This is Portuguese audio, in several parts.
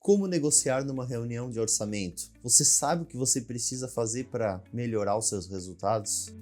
Como negociar numa reunião de orçamento? Você sabe o que você precisa fazer para melhorar os seus resultados?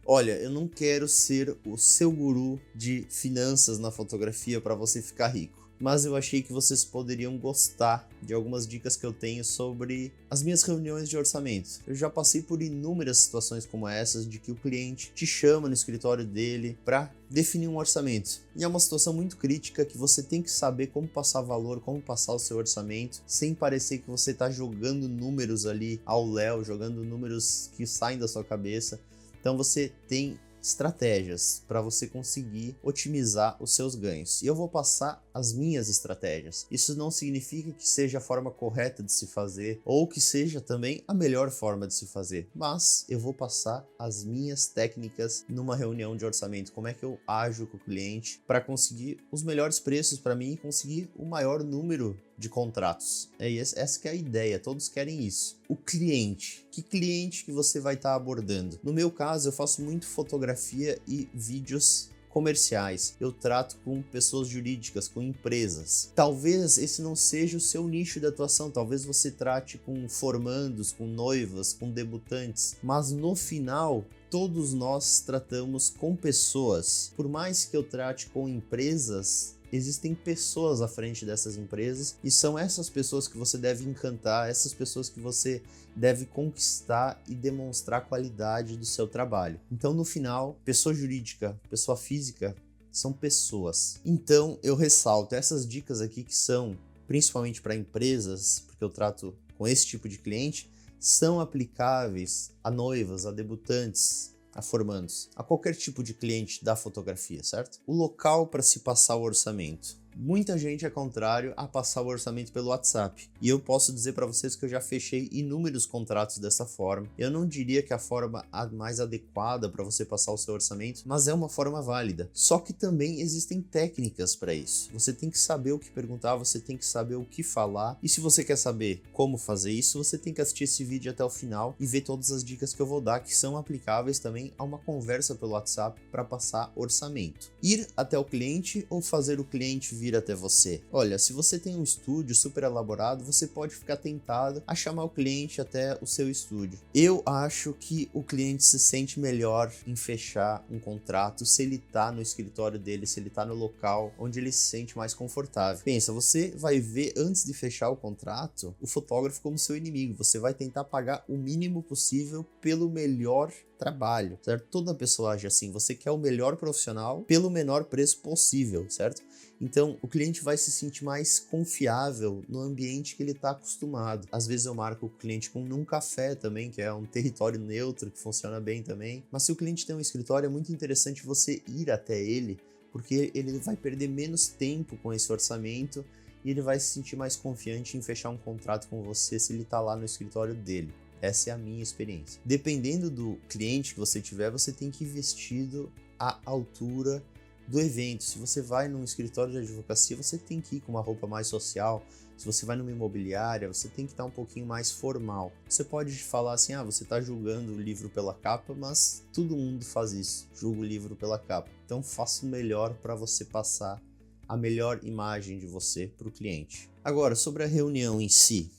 Olha, eu não quero ser o seu guru de finanças na fotografia para você ficar rico, mas eu achei que vocês poderiam gostar de algumas dicas que eu tenho sobre as minhas reuniões de orçamento. Eu já passei por inúmeras situações como essas de que o cliente te chama no escritório dele para definir um orçamento. E é uma situação muito crítica que você tem que saber como passar valor, como passar o seu orçamento, sem parecer que você está jogando números ali ao léu, jogando números que saem da sua cabeça. Então você tem estratégias para você conseguir otimizar os seus ganhos. E eu vou passar as minhas estratégias. Isso não significa que seja a forma correta de se fazer ou que seja também a melhor forma de se fazer, mas eu vou passar as minhas técnicas numa reunião de orçamento, como é que eu ajo com o cliente para conseguir os melhores preços para mim e conseguir o maior número de contratos. Essa que é a ideia, todos querem isso. O cliente, que cliente que você vai estar abordando? No meu caso, eu faço muito fotografia e vídeos comerciais. Eu trato com pessoas jurídicas, com empresas. Talvez esse não seja o seu nicho de atuação, talvez você trate com formandos, com noivas, com debutantes, mas no final todos nós tratamos com pessoas. Por mais que eu trate com empresas, existem pessoas à frente dessas empresas e são essas pessoas que você deve encantar, essas pessoas que você deve conquistar e demonstrar a qualidade do seu trabalho. Então, no final, pessoa jurídica, pessoa física, são pessoas. Então, eu ressalto essas dicas aqui que são principalmente para empresas, porque eu trato com esse tipo de cliente, são aplicáveis a noivas, a debutantes, a formandos, a qualquer tipo de cliente da fotografia, certo? O local para se passar o orçamento. Muita gente é contrário a passar o orçamento pelo WhatsApp. E eu posso dizer para vocês que eu já fechei inúmeros contratos dessa forma. Eu não diria que é a forma mais adequada para você passar o seu orçamento, mas é uma forma válida. Só que também existem técnicas para isso. Você tem que saber o que perguntar, você tem que saber o que falar. E se você quer saber como fazer isso, você tem que assistir esse vídeo até o final e ver todas as dicas que eu vou dar, que são aplicáveis também a uma conversa pelo WhatsApp para passar orçamento. Ir até o cliente ou fazer o cliente vir até você? Olha, se você tem um estúdio super elaborado, você pode ficar tentado a chamar o cliente até o seu estúdio. Eu acho que o cliente se sente melhor em fechar um contrato se ele tá no escritório dele, se ele tá no local onde ele se sente mais confortável. Pensa, você vai ver antes de fechar o contrato o fotógrafo como seu inimigo. Você vai tentar pagar o mínimo possível pelo melhor trabalho, certo? Toda pessoa age assim, você quer o melhor profissional pelo menor preço possível, certo? Então, o cliente vai se sentir mais confiável no ambiente que ele está acostumado. Às vezes eu marco o cliente com um café também, que é um território neutro, que funciona bem também. Mas se o cliente tem um escritório, é muito interessante você ir até ele, porque ele vai perder menos tempo com esse orçamento e ele vai se sentir mais confiante em fechar um contrato com você se ele está lá no escritório dele. Essa é a minha experiência. Dependendo do cliente que você tiver, você tem que ir vestido à altura do evento. Se você vai num escritório de advocacia, você tem que ir com uma roupa mais social. Se você vai numa imobiliária, você tem que estar um pouquinho mais formal. Você pode falar assim, você está julgando o livro pela capa, mas todo mundo faz isso, julga o livro pela capa. Então faça o melhor para você passar a melhor imagem de você para o cliente. Agora, sobre a reunião em si,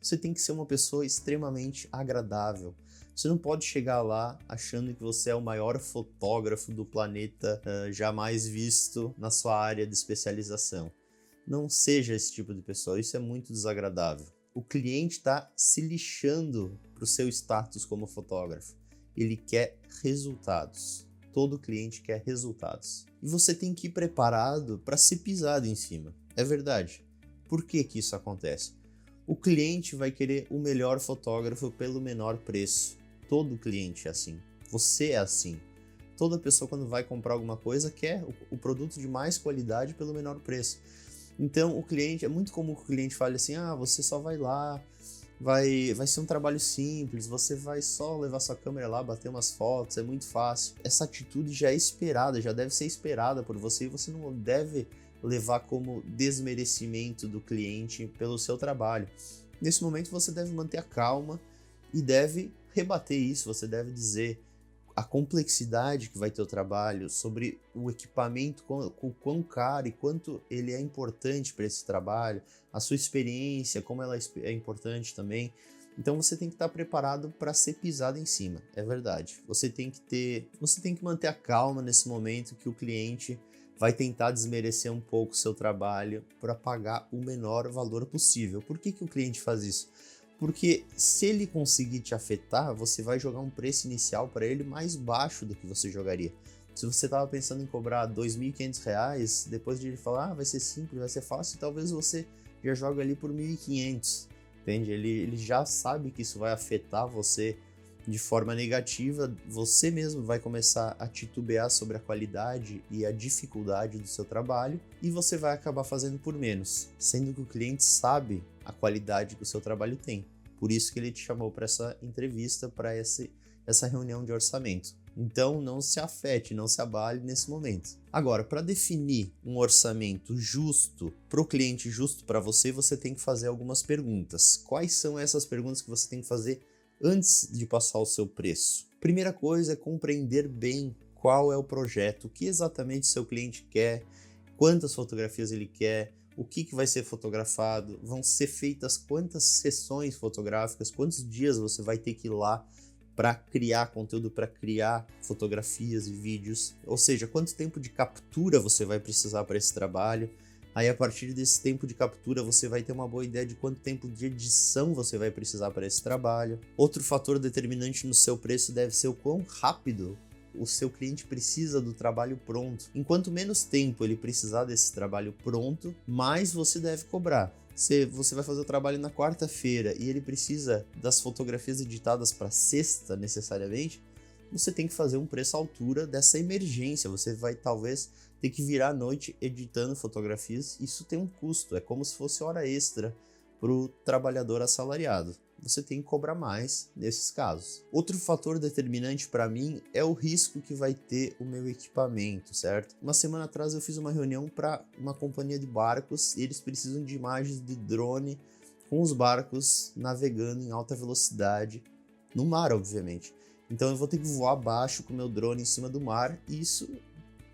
você tem que ser uma pessoa extremamente agradável. Você não pode chegar lá achando que você é o maior fotógrafo do planeta jamais visto na sua área de especialização. Não seja esse tipo de pessoa, isso é muito desagradável. O cliente está se lixando para o seu status como fotógrafo. Ele quer resultados. Todo cliente quer resultados. E você tem que ir preparado para ser pisado em cima. É verdade. Por que que isso acontece? O cliente vai querer o melhor fotógrafo pelo menor preço. Todo cliente é assim. Você é assim. Toda pessoa, quando vai comprar alguma coisa, quer o produto de mais qualidade pelo menor preço. Então, o cliente, é muito comum que o cliente fale assim, você só vai lá, vai ser um trabalho simples, você vai só levar sua câmera lá, bater umas fotos, é muito fácil. Essa atitude já é esperada, já deve ser esperada por você e você não deve levar como desmerecimento do cliente pelo seu trabalho. Nesse momento você deve manter a calma e deve rebater isso, você deve dizer a complexidade que vai ter o trabalho, sobre o equipamento, o quão caro e quanto ele é importante para esse trabalho, a sua experiência, como ela é importante também. Então você tem que estar preparado para ser pisado em cima, é verdade. Você tem que manter a calma nesse momento que o cliente vai tentar desmerecer um pouco o seu trabalho para pagar o menor valor possível. Por que o cliente faz isso? Porque se ele conseguir te afetar, você vai jogar um preço inicial para ele mais baixo do que você jogaria. Se você estava pensando em cobrar R$ 2.500, depois de ele falar, vai ser simples, vai ser fácil, talvez você já joga ali por 1.500, entende? Ele já sabe que isso vai afetar você de forma negativa, você mesmo vai começar a titubear sobre a qualidade e a dificuldade do seu trabalho e você vai acabar fazendo por menos, sendo que o cliente sabe a qualidade que o seu trabalho tem. Por isso que ele te chamou para essa entrevista, para essa reunião de orçamento. Então não se afete, não se abale nesse momento. Agora, para definir um orçamento justo para o cliente, justo para você, você tem que fazer algumas perguntas. Quais são essas perguntas que você tem que fazer antes de passar o seu preço? Primeira coisa é compreender bem qual é o projeto, o que exatamente seu cliente quer, quantas fotografias ele quer, o que vai ser fotografado, vão ser feitas quantas sessões fotográficas, quantos dias você vai ter que ir lá para criar conteúdo, para criar fotografias e vídeos, ou seja, quanto tempo de captura você vai precisar para esse trabalho. Aí, a partir desse tempo de captura, você vai ter uma boa ideia de quanto tempo de edição você vai precisar para esse trabalho. Outro fator determinante no seu preço deve ser o quão rápido o seu cliente precisa do trabalho pronto. Enquanto menos tempo ele precisar desse trabalho pronto, mais você deve cobrar. Se você vai fazer o trabalho na quarta-feira e ele precisa das fotografias editadas para sexta necessariamente, você tem que fazer um preço à altura dessa emergência. Você vai talvez ter que virar à noite editando fotografias. Isso tem um custo, é como se fosse hora extra para o trabalhador assalariado. Você tem que cobrar mais nesses casos. Outro fator determinante para mim é o risco que vai ter o meu equipamento, certo? Uma semana atrás eu fiz uma reunião para uma companhia de barcos e eles precisam de imagens de drone com os barcos navegando em alta velocidade, no mar, obviamente. Então eu vou ter que voar abaixo com o meu drone em cima do mar e isso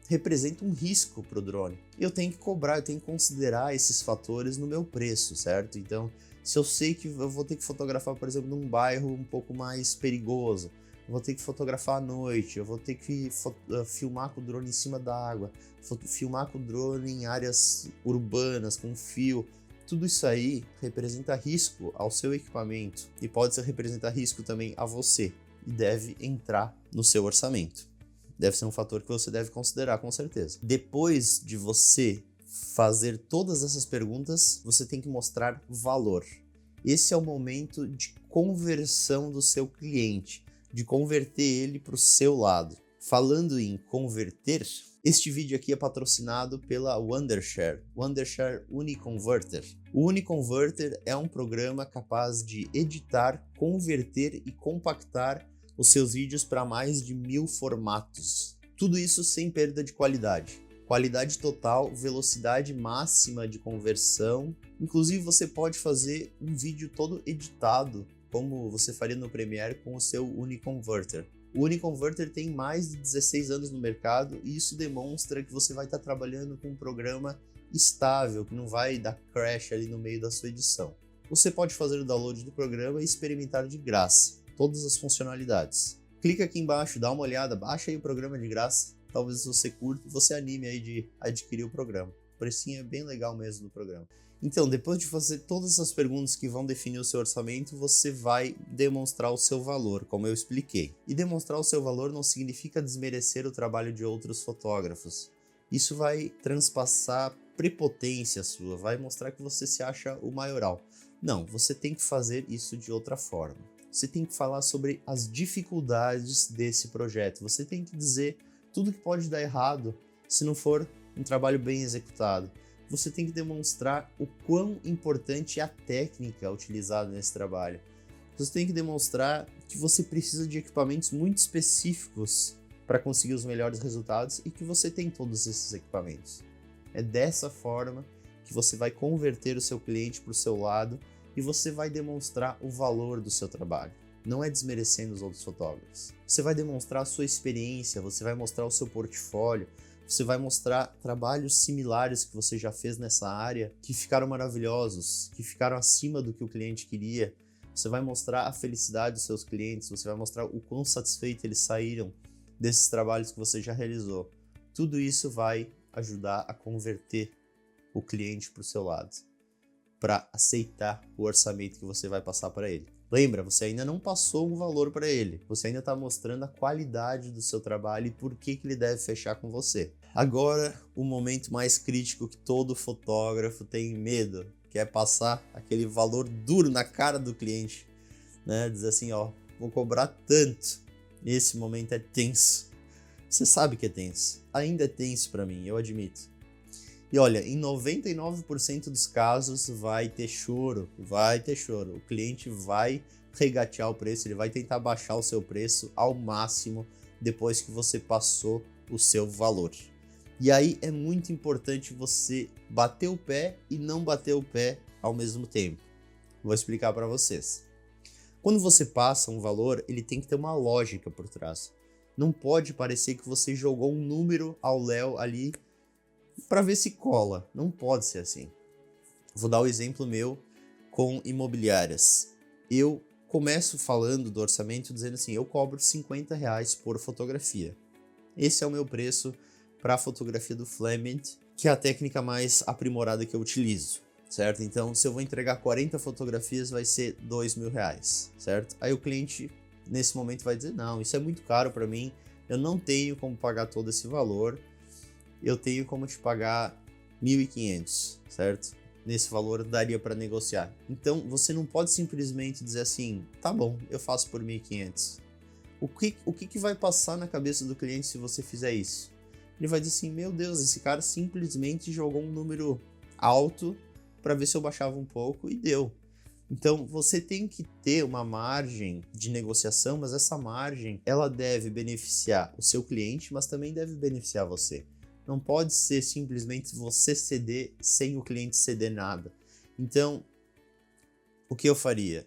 representa um risco para o drone. Eu tenho que cobrar, eu tenho que considerar esses fatores no meu preço, certo? Então, se eu sei que eu vou ter que fotografar, por exemplo, num bairro um pouco mais perigoso, eu vou ter que fotografar à noite, eu vou ter que filmar com o drone em cima da água, filmar com o drone em áreas urbanas, com fio, tudo isso aí representa risco ao seu equipamento e pode representar risco também a você e deve entrar no seu orçamento. Deve ser um fator que você deve considerar, com certeza. Depois de você fazer todas essas perguntas, você tem que mostrar valor. Esse é o momento de conversão do seu cliente, de converter ele para o seu lado. Falando em converter, este vídeo aqui é patrocinado pela Wondershare Uniconverter. O Uniconverter é um programa capaz de editar, converter e compactar os seus vídeos para mais de 1000 formatos. Tudo isso sem perda de qualidade. Qualidade total, velocidade máxima de conversão. Inclusive você pode fazer um vídeo todo editado, como você faria no Premiere com o seu Uniconverter. O Uniconverter tem mais de 16 anos no mercado e isso demonstra que você vai estar trabalhando com um programa estável, que não vai dar crash ali no meio da sua edição. Você pode fazer o download do programa e experimentar de graça todas as funcionalidades. Clica aqui embaixo, dá uma olhada, baixa aí o programa de graça. Talvez você curta e você anime aí de adquirir o programa. O precinho é bem legal mesmo do programa. Então, depois de fazer todas essas perguntas que vão definir o seu orçamento, você vai demonstrar o seu valor, como eu expliquei. E demonstrar o seu valor não significa desmerecer o trabalho de outros fotógrafos. Isso vai transpassar prepotência sua, vai mostrar que você se acha o maioral. Não, você tem que fazer isso de outra forma. Você tem que falar sobre as dificuldades desse projeto. Você tem que dizer tudo que pode dar errado se não for um trabalho bem executado. Você tem que demonstrar o quão importante é a técnica utilizada nesse trabalho. Você tem que demonstrar que você precisa de equipamentos muito específicos para conseguir os melhores resultados e que você tem todos esses equipamentos. É dessa forma que você vai converter o seu cliente para o seu lado e você vai demonstrar o valor do seu trabalho. não é desmerecendo os outros fotógrafos. Você vai demonstrar a sua experiência, você vai mostrar o seu portfólio, você vai mostrar trabalhos similares que você já fez nessa área, que ficaram maravilhosos, que ficaram acima do que o cliente queria. Você vai mostrar a felicidade dos seus clientes, você vai mostrar o quão satisfeitos eles saíram desses trabalhos que você já realizou. Tudo isso vai ajudar a converter o cliente para o seu lado, para aceitar o orçamento que você vai passar para ele. Lembra, você ainda não passou um valor para ele, você ainda está mostrando a qualidade do seu trabalho e por que ele deve fechar com você. Agora, o momento mais crítico que todo fotógrafo tem medo, que é passar aquele valor duro na cara do cliente, né? Dizer assim, ó, vou cobrar tanto. Esse momento é tenso. Você sabe que é tenso. Ainda é tenso para mim, eu admito. E olha, em 99% dos casos vai ter choro. O cliente vai regatear o preço, ele vai tentar baixar o seu preço ao máximo depois que você passou o seu valor. E aí é muito importante você bater o pé e não bater o pé ao mesmo tempo. Vou explicar para vocês. Quando você passa um valor, ele tem que ter uma lógica por trás. Não pode parecer que você jogou um número ao léu ali para ver se cola. Não pode ser assim. Vou dar o exemplo meu com imobiliárias. Eu começo falando do orçamento dizendo assim, eu cobro R$50 por fotografia. Esse é o meu preço para a fotografia do Flamant, que é a técnica mais aprimorada que eu utilizo, certo? Então, se eu vou entregar 40 fotografias, vai ser R$2.000, certo? Aí o cliente, nesse momento, vai dizer, não, isso é muito caro para mim, eu não tenho como pagar todo esse valor, eu tenho como te pagar 1.500, certo? Nesse valor daria para negociar. Então, você não pode simplesmente dizer assim, tá bom, eu faço por 1.500. O que vai passar na cabeça do cliente se você fizer isso? Ele vai dizer assim, meu Deus, esse cara simplesmente jogou um número alto para ver se eu baixava um pouco e deu. Então, você tem que ter uma margem de negociação, mas essa margem, ela deve beneficiar o seu cliente, mas também deve beneficiar você. Não pode ser simplesmente você ceder sem o cliente ceder nada. Então, o que eu faria?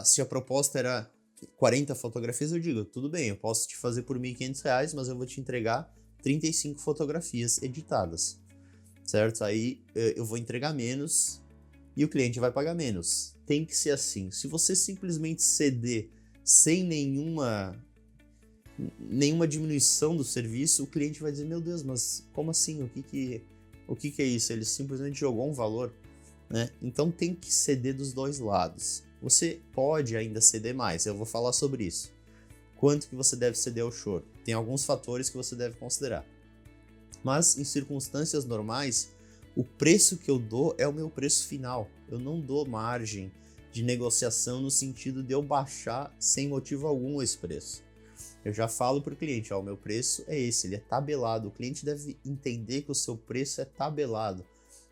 Se a proposta era 40 fotografias, eu digo, tudo bem, eu posso te fazer por R$1.500, mas eu vou te entregar 35 fotografias editadas, certo? Aí eu vou entregar menos e o cliente vai pagar menos. Tem que ser assim. Se você simplesmente ceder sem nenhuma diminuição do serviço, o cliente vai dizer, meu Deus, mas como assim? O que é isso? Ele simplesmente jogou um valor, né? Então tem que ceder dos dois lados. Você pode ainda ceder mais, eu vou falar sobre isso. Quanto que você deve ceder ao choro? Tem alguns fatores que você deve considerar. Mas em circunstâncias normais, o preço que eu dou é o meu preço final. Eu não dou margem de negociação no sentido de eu baixar sem motivo algum esse preço. Eu já falo para o cliente, ó, o meu preço é esse, ele é tabelado. O cliente deve entender que o seu preço é tabelado.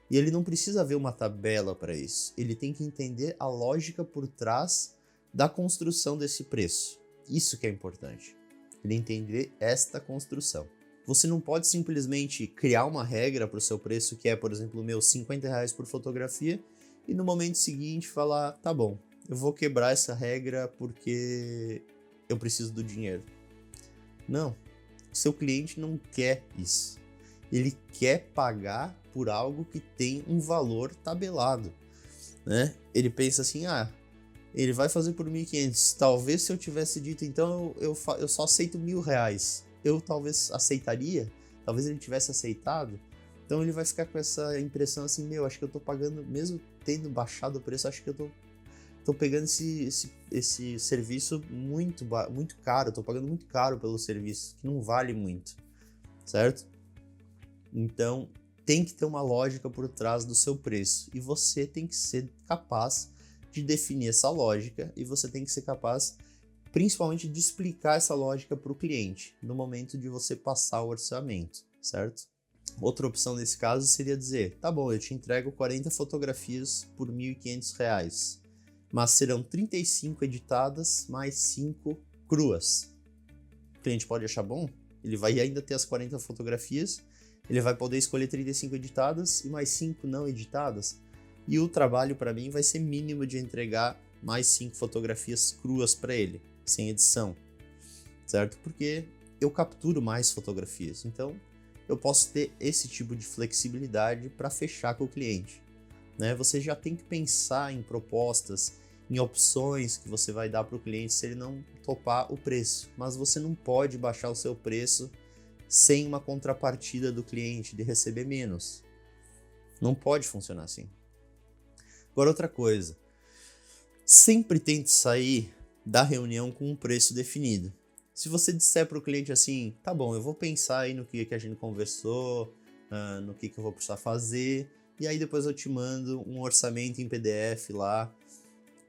E ele não precisa ver uma tabela para isso. Ele tem que entender a lógica por trás da construção desse preço. Isso que é importante. Ele entender esta construção. Você não pode simplesmente criar uma regra para o seu preço, que é, por exemplo, o meu R$50 por fotografia, e no momento seguinte falar, tá bom, eu vou quebrar essa regra porque eu preciso do dinheiro. Não, seu cliente não quer isso. Ele quer pagar por algo que tem um valor tabelado, né? Ele pensa assim, ele vai fazer por 1.500. Talvez se eu tivesse dito, então eu só aceito R$1.000. Eu talvez aceitaria. Talvez ele tivesse aceitado. Então ele vai ficar com essa impressão assim, acho que eu tô pagando, mesmo tendo baixado o preço, acho que eu tô pegando esse serviço muito caro. Tô pagando muito caro pelo serviço, que não vale muito, certo? Então tem que ter uma lógica por trás do seu preço. E você tem que ser capaz de definir essa lógica e você tem que ser capaz, principalmente, de explicar essa lógica para o cliente no momento de você passar o orçamento, certo? Outra opção nesse caso seria dizer, tá bom, eu te entrego 40 fotografias por R$1.500, mas serão 35 editadas mais 5 cruas. O cliente pode achar bom, ele vai ainda ter as 40 fotografias, ele vai poder escolher 35 editadas e mais 5 não editadas. E o trabalho para mim vai ser mínimo de entregar mais 5 fotografias cruas para ele, sem edição, certo? Porque eu capturo mais fotografias, então eu posso ter esse tipo de flexibilidade para fechar com o cliente, né? Você já tem que pensar em propostas, em opções que você vai dar para o cliente se ele não topar o preço, mas você não pode baixar o seu preço sem uma contrapartida do cliente de receber menos. Não pode funcionar assim. Agora outra coisa, sempre tente sair da reunião com um preço definido. Se você disser para o cliente assim, tá bom, eu vou pensar aí no que a gente conversou, no que eu vou precisar fazer, e aí depois eu te mando um orçamento em PDF lá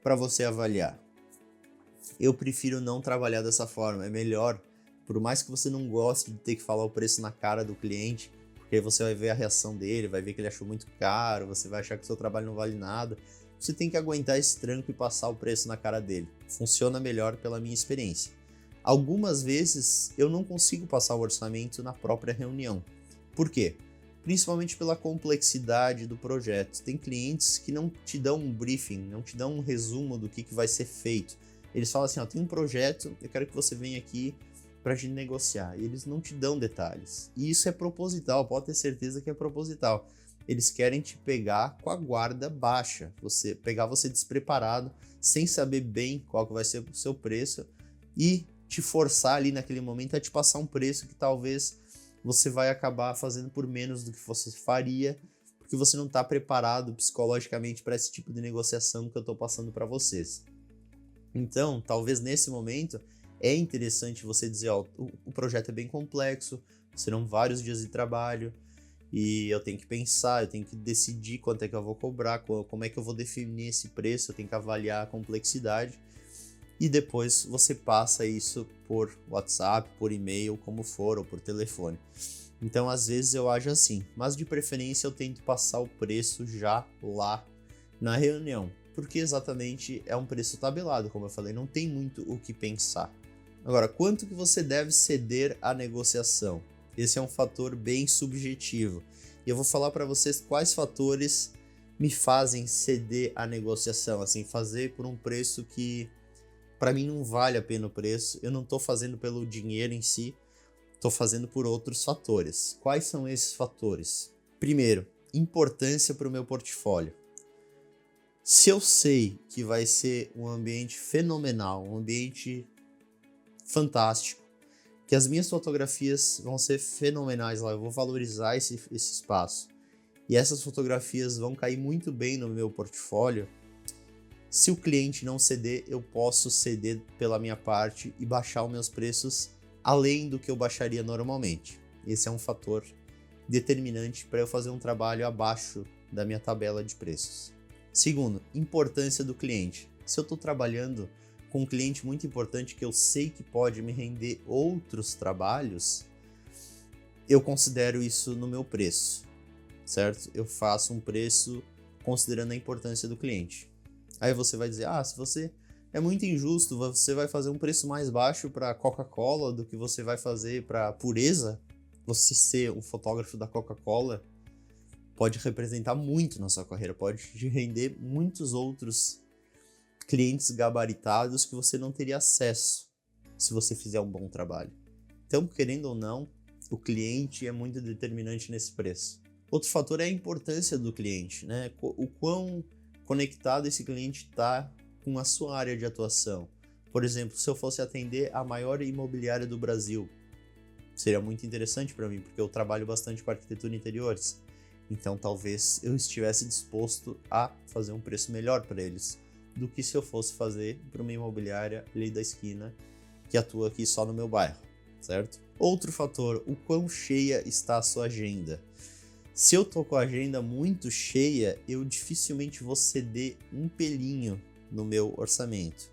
para você avaliar. Eu prefiro não trabalhar dessa forma, é melhor, por mais que você não goste de ter que falar o preço na cara do cliente, porque aí você vai ver a reação dele, vai ver que ele achou muito caro, você vai achar que o seu trabalho não vale nada, você tem que aguentar esse tranco e passar o preço na cara dele. Funciona melhor pela minha experiência. Algumas vezes eu não consigo passar o orçamento na própria reunião. Por quê? Principalmente pela complexidade do projeto. Tem clientes que não te dão um briefing, não te dão um resumo do que vai ser feito. Eles falam assim, tem um projeto, eu quero que você venha aqui para a gente negociar. E eles não te dão detalhes. E isso é proposital, pode ter certeza que é proposital. Eles querem te pegar com a guarda baixa, pegar você despreparado, sem saber bem qual que vai ser o seu preço e te forçar ali naquele momento a te passar um preço que talvez você vai acabar fazendo por menos do que você faria, porque você não está preparado psicologicamente para esse tipo de negociação que eu estou passando para vocês. Então, talvez nesse momento é interessante você dizer, o projeto é bem complexo, serão vários dias de trabalho, e eu tenho que pensar, eu tenho que decidir quanto é que eu vou cobrar, como é que eu vou definir esse preço, eu tenho que avaliar a complexidade, e depois você passa isso por WhatsApp, por e-mail, como for, ou por telefone. Então, às vezes eu ajo assim, mas de preferência eu tento passar o preço já lá na reunião, porque exatamente é um preço tabelado, como eu falei, não tem muito o que pensar. Agora, quanto que você deve ceder à negociação? Esse é um fator bem subjetivo. E eu vou falar para vocês quais fatores me fazem ceder à negociação, assim, fazer por um preço que para mim não vale a pena o preço. Eu não estou fazendo pelo dinheiro em si, estou fazendo por outros fatores. Quais são esses fatores? Primeiro, importância para o meu portfólio. Se eu sei que vai ser um ambiente fenomenal, um ambiente fantástico, que as minhas fotografias vão ser fenomenais lá, eu vou valorizar esse espaço, e essas fotografias vão cair muito bem no meu portfólio, se o cliente não ceder, eu posso ceder pela minha parte e baixar os meus preços além do que eu baixaria normalmente. Esse é um fator determinante para eu fazer um trabalho abaixo da minha tabela de preços. Segundo, importância do cliente. Se eu estou trabalhando com um cliente muito importante que eu sei que pode me render outros trabalhos, eu considero isso no meu preço, certo? Eu faço um preço considerando a importância do cliente. Aí você vai dizer, se você é muito injusto, você vai fazer um preço mais baixo para Coca-Cola do que você vai fazer para Pureza? Você ser um fotógrafo da Coca-Cola pode representar muito na sua carreira, pode te render muitos outros clientes gabaritados que você não teria acesso se você fizer um bom trabalho. Então, querendo ou não, o cliente é muito determinante nesse preço. Outro fator é a importância do cliente, né? O quão conectado esse cliente está com a sua área de atuação. Por exemplo, se eu fosse atender a maior imobiliária do Brasil, seria muito interessante para mim, porque eu trabalho bastante com arquitetura e interiores. Então, talvez eu estivesse disposto a fazer um preço melhor para eles do que se eu fosse fazer para uma imobiliária ali da esquina que atua aqui só no meu bairro, certo? Outro fator, o quão cheia está a sua agenda. Se eu tô com a agenda muito cheia, eu dificilmente vou ceder um pelinho no meu orçamento.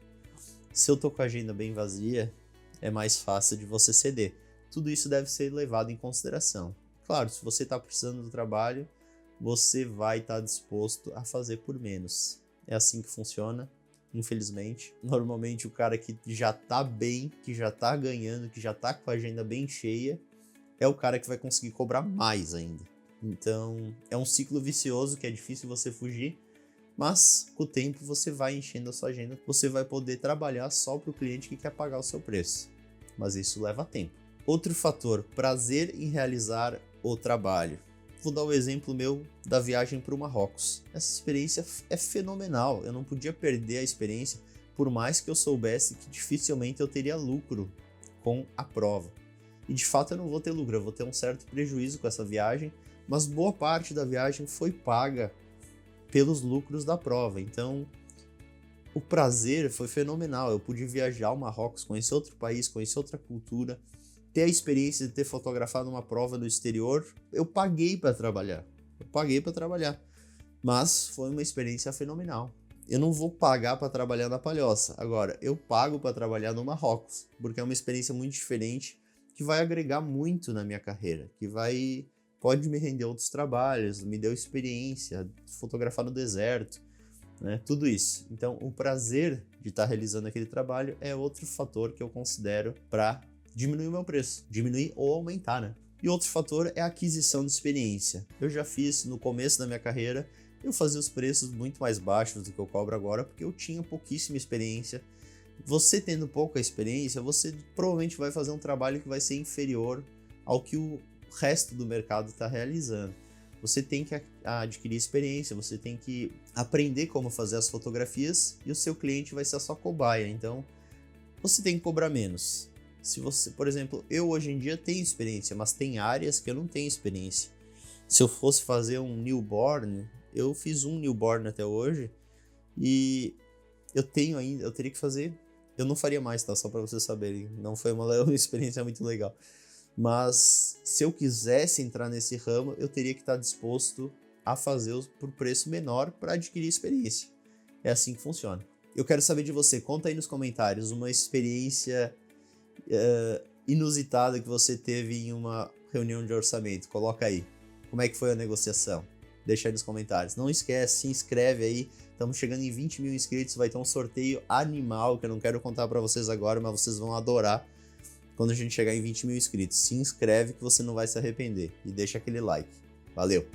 Se eu tô com a agenda bem vazia, é mais fácil de você ceder. Tudo isso deve ser levado em consideração. Claro, se você está precisando do trabalho, você vai estar disposto a fazer por menos. É assim que funciona, infelizmente. Normalmente o cara que já tá bem, que já tá ganhando, que já tá com a agenda bem cheia, é o cara que vai conseguir cobrar mais ainda. Então, é um ciclo vicioso que é difícil você fugir, Mas, com o tempo, você vai enchendo a sua agenda, você vai poder trabalhar só para o cliente que quer pagar o seu preço. Mas isso leva tempo. Outro fator, prazer em realizar o trabalho. Vou dar o exemplo meu da viagem para o Marrocos. Essa experiência é fenomenal, eu não podia perder a experiência, por mais que eu soubesse que dificilmente eu teria lucro com a prova. E de fato eu não vou ter lucro, eu vou ter um certo prejuízo com essa viagem, mas boa parte da viagem foi paga pelos lucros da prova. Então, o prazer foi fenomenal. Eu pude viajar ao Marrocos, conhecer outro país, conhecer outra cultura, ter a experiência de ter fotografado uma prova no exterior. Eu paguei para trabalhar. Mas foi uma experiência fenomenal. Eu não vou pagar para trabalhar na Palhoça. Agora, eu pago para trabalhar no Marrocos, porque é uma experiência muito diferente que vai agregar muito na minha carreira, pode me render outros trabalhos, me deu experiência, fotografar no deserto, né? Tudo isso. Então, o prazer de estar realizando aquele trabalho é outro fator que eu considero para diminuir o meu preço, diminuir ou aumentar, né? E outro fator é a aquisição de experiência. Eu já fiz no começo da minha carreira, eu fazia os preços muito mais baixos do que eu cobro agora, porque eu tinha pouquíssima experiência. Você tendo pouca experiência, você provavelmente vai fazer um trabalho que vai ser inferior ao que o resto do mercado está realizando. Você tem que adquirir experiência, você tem que aprender como fazer as fotografias e o seu cliente vai ser a sua cobaia. Então, você tem que cobrar menos. Se você, por exemplo, eu hoje em dia tenho experiência, mas tem áreas que eu não tenho experiência. Se eu fosse fazer um newborn, eu fiz um newborn até hoje e eu teria que fazer. Eu não faria mais, tá? Só para vocês saberem. Não foi uma experiência muito legal. Mas se eu quisesse entrar nesse ramo, eu teria que estar disposto a fazer por preço menor para adquirir experiência. É assim que funciona. Eu quero saber de você. Conta aí nos comentários uma experiência inusitada que você teve em uma reunião de orçamento. Coloca aí. Como é que foi a negociação? Deixa aí nos comentários. Não esquece, se inscreve aí. Estamos chegando em 20 mil inscritos. Vai ter um sorteio animal que eu não quero contar para vocês agora, mas vocês vão adorar quando a gente chegar em 20 mil inscritos. Se inscreve que você não vai se arrepender. E deixa aquele like. Valeu!